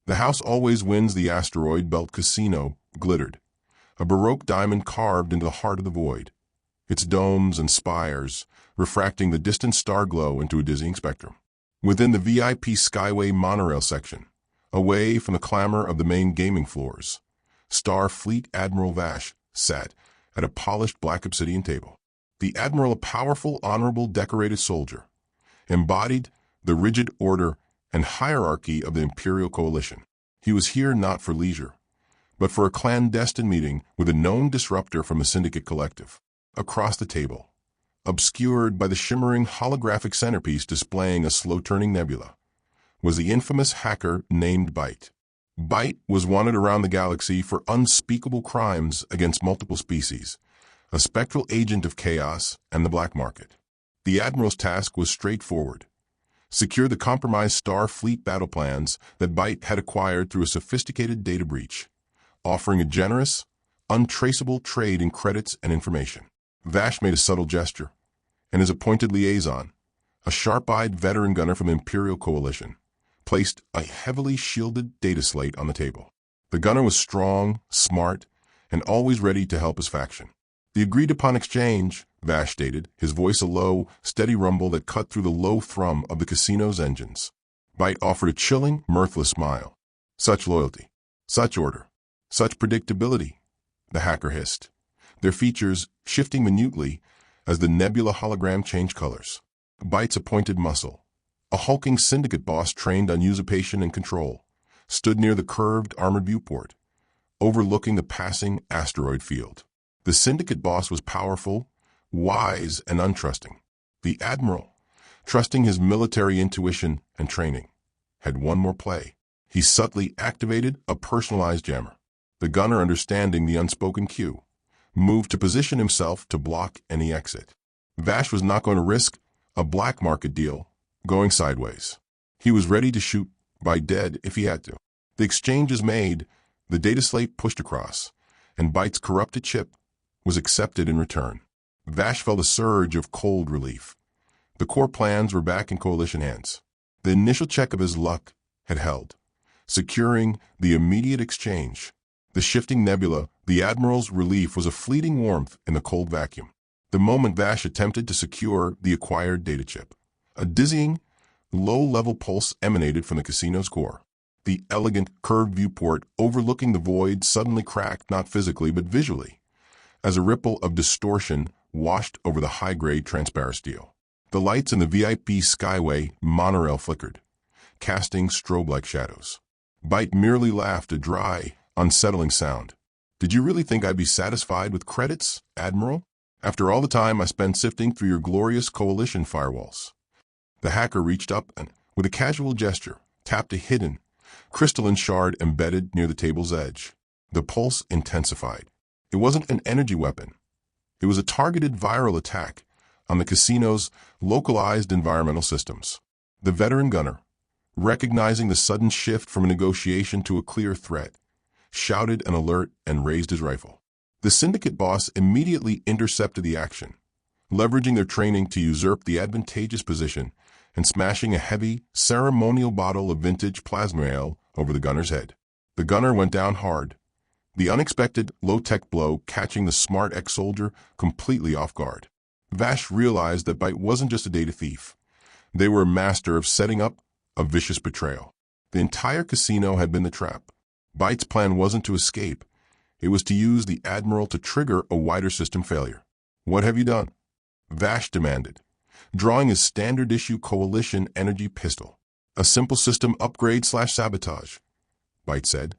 The house always wins the Asteroid Belt Casino glittered, a Baroque diamond carved into the heart of the void, its domes and spires refracting the distant star glow into a dizzying spectrum. Within the VIP Skyway monorail section, away from the clamor of the main gaming floors, Star Fleet Admiral Vash sat at a polished black obsidian table. The Admiral, a powerful, honorable, decorated soldier, embodied the rigid order and hierarchy of the Imperial Coalition. He was here not for leisure, but for a clandestine meeting with a known disruptor from the Syndicate Collective. Across the table, obscured by the shimmering holographic centerpiece displaying a slow-turning nebula, was the infamous hacker named Byte. Byte was wanted around the galaxy for unspeakable crimes against multiple species, a spectral agent of chaos and the black market. The Admiral's task was straightforward: secure the compromised Star Fleet battle plans that Byte had acquired through a sophisticated data breach, offering a generous, untraceable trade in credits and information. Vash made a subtle gesture, and his appointed liaison, a sharp-eyed veteran gunner from the Imperial Coalition, placed a heavily shielded data slate on the table. The gunner was strong, smart, and always ready to help his faction. The agreed-upon exchange, Vash stated, his voice a low, steady rumble that cut through the low thrum of the casino's engines. Byte offered a chilling, mirthless smile. Such loyalty, such order, such predictability, the hacker hissed, their features shifting minutely as the nebula hologram changed colors. Byte's appointed muscle, a hulking syndicate boss trained on usurpation and control, stood near the curved armored viewport, overlooking the passing asteroid field. The syndicate boss was powerful, wise, and untrusting. The Admiral, trusting his military intuition and training, had one more play. He subtly activated a personalized jammer. The gunner, understanding the unspoken cue, moved to position himself to block any exit. Vash was not going to risk a black market deal going sideways. He was ready to shoot Byte dead if he had to. The exchange is made, the data slate pushed across, and Byte's corrupted chip was accepted in return. Vash felt a surge of cold relief. The core plans were back in Coalition hands. The initial check of his luck had held, securing the immediate exchange. The shifting nebula, the Admiral's relief was a fleeting warmth in the cold vacuum. The moment Vash attempted to secure the acquired data chip, a dizzying, low-level pulse emanated from the casino's core. The elegant, curved viewport overlooking the void suddenly cracked, not physically but visually, as a ripple of distortion washed over the high-grade transparent steel. The lights in the VIP Skyway monorail flickered, casting strobe-like shadows. Byte merely laughed, a dry, unsettling sound. "Did you really think I'd be satisfied with credits, Admiral? After all the time I spent sifting through your glorious Coalition firewalls?" The hacker reached up and, with a casual gesture, tapped a hidden, crystalline shard embedded near the table's edge. The pulse intensified. It wasn't an energy weapon. It was a targeted viral attack on the casino's localized environmental systems. The veteran gunner, recognizing the sudden shift from a negotiation to a clear threat, shouted an alert and raised his rifle. The syndicate boss immediately intercepted the action, leveraging their training to usurp the advantageous position and smashing a heavy, ceremonial bottle of vintage plasma ale over the gunner's head. The gunner went down hard, the unexpected low-tech blow catching the smart ex-soldier completely off guard. Vash realized that Byte wasn't just a data thief. They were a master of setting up a vicious betrayal. The entire casino had been the trap. Byte's plan wasn't to escape. It was to use the Admiral to trigger a wider system failure. "What have you done?" Vash demanded, drawing his standard-issue Coalition energy pistol. "A simple system upgrade/sabotage," Byte said,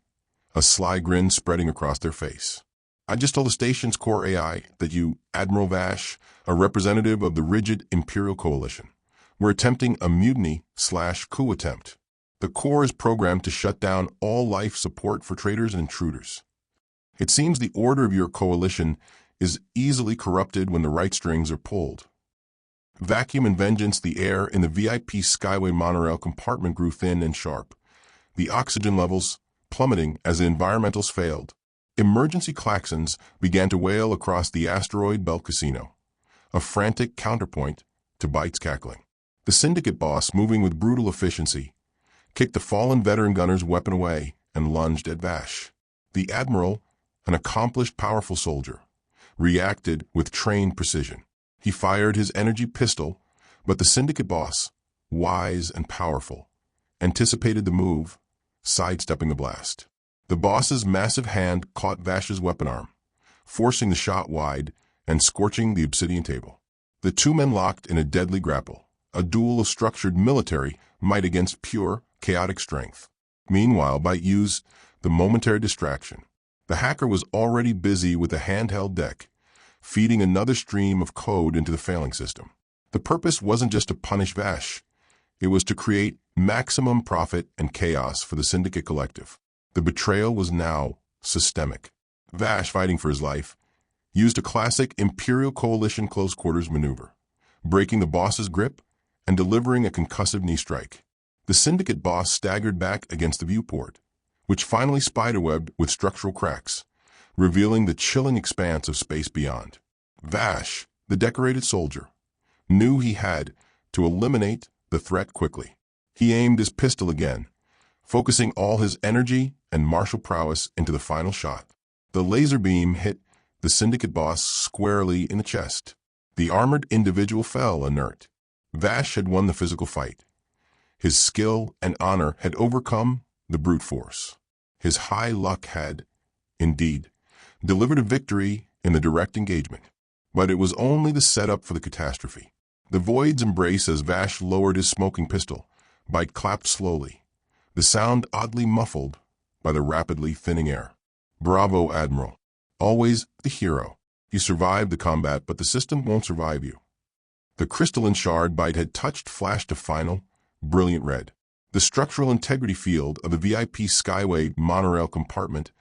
a sly grin spreading across their face. "I just told the station's core AI that you, Admiral Vash, a representative of the rigid Imperial Coalition, were attempting a mutiny/coup attempt. The core is programmed to shut down all life support for traitors and intruders. It seems the order of your coalition is easily corrupted when the right strings are pulled." Vacuum and vengeance, the air in the VIP Skyway monorail compartment grew thin and sharp, the oxygen levels plummeting as the environmentals failed. Emergency klaxons began to wail across the Asteroid Belt Casino, a frantic counterpoint to Byte's cackling. The syndicate boss, moving with brutal efficiency, kicked the fallen veteran gunner's weapon away and lunged at Vash. The Admiral, an accomplished, powerful soldier, reacted with trained precision. He fired his energy pistol, but the Syndicate boss, wise and powerful, anticipated the move, sidestepping the blast. The boss's massive hand caught Vash's weapon arm, forcing the shot wide and scorching the obsidian table. The two men locked in a deadly grapple, a duel of structured military might against pure, chaotic strength. Meanwhile, Byte used the momentary distraction. The hacker was already busy with a handheld deck, feeding another stream of code into the failing system. The purpose wasn't just to punish Vash. It was to create maximum profit and chaos for the Syndicate Collective. The betrayal was now systemic. Vash, fighting for his life, used a classic Imperial Coalition close-quarters maneuver, breaking the boss's grip and delivering a concussive knee strike. The Syndicate boss staggered back against the viewport, which finally spiderwebbed with structural cracks, revealing the chilling expanse of space beyond. Vash, the decorated soldier, knew he had to eliminate the threat quickly. He aimed his pistol again, focusing all his energy and martial prowess into the final shot. The laser beam hit the Syndicate boss squarely in the chest. The armored individual fell inert. Vash had won the physical fight. His skill and honor had overcome the brute force. His high luck had, indeed, delivered a victory in the direct engagement. But it was only the setup for the catastrophe. The void's embrace as Vash lowered his smoking pistol. Byte clapped slowly, the sound oddly muffled by the rapidly thinning air. Bravo, Admiral. Always the hero. You survived the combat, but the system won't survive you. The crystalline shard Byte had touched flashed a final, brilliant red. The structural integrity field of the VIP Skyway monorail compartment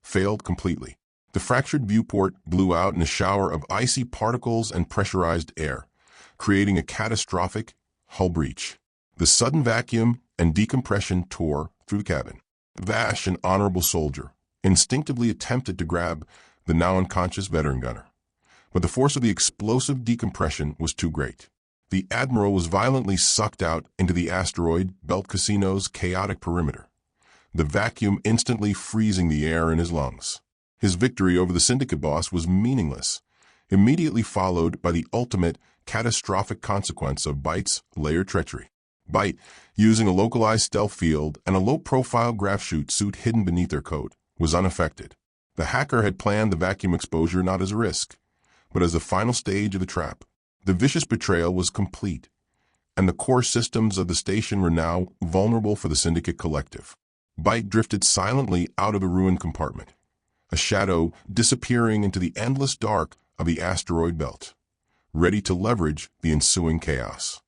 failed completely. The fractured viewport blew out in a shower of icy particles and pressurized air, creating a catastrophic hull breach. The sudden vacuum and decompression tore through the cabin. Vash, an honorable soldier, instinctively attempted to grab the now unconscious veteran gunner, but the force of the explosive decompression was too great. The Admiral was violently sucked out into the Asteroid Belt Casino's chaotic perimeter, the vacuum instantly freezing the air in his lungs. His victory over the Syndicate boss was meaningless, immediately followed by the ultimate catastrophic consequence of Byte's layered treachery. Byte, using a localized stealth field and a low-profile graph chute suit hidden beneath their coat, was unaffected. The hacker had planned the vacuum exposure not as a risk, but as the final stage of the trap. The vicious betrayal was complete, and the core systems of the station were now vulnerable for the Syndicate Collective. Byte drifted silently out of the ruined compartment, a shadow disappearing into the endless dark of the asteroid belt, ready to leverage the ensuing chaos.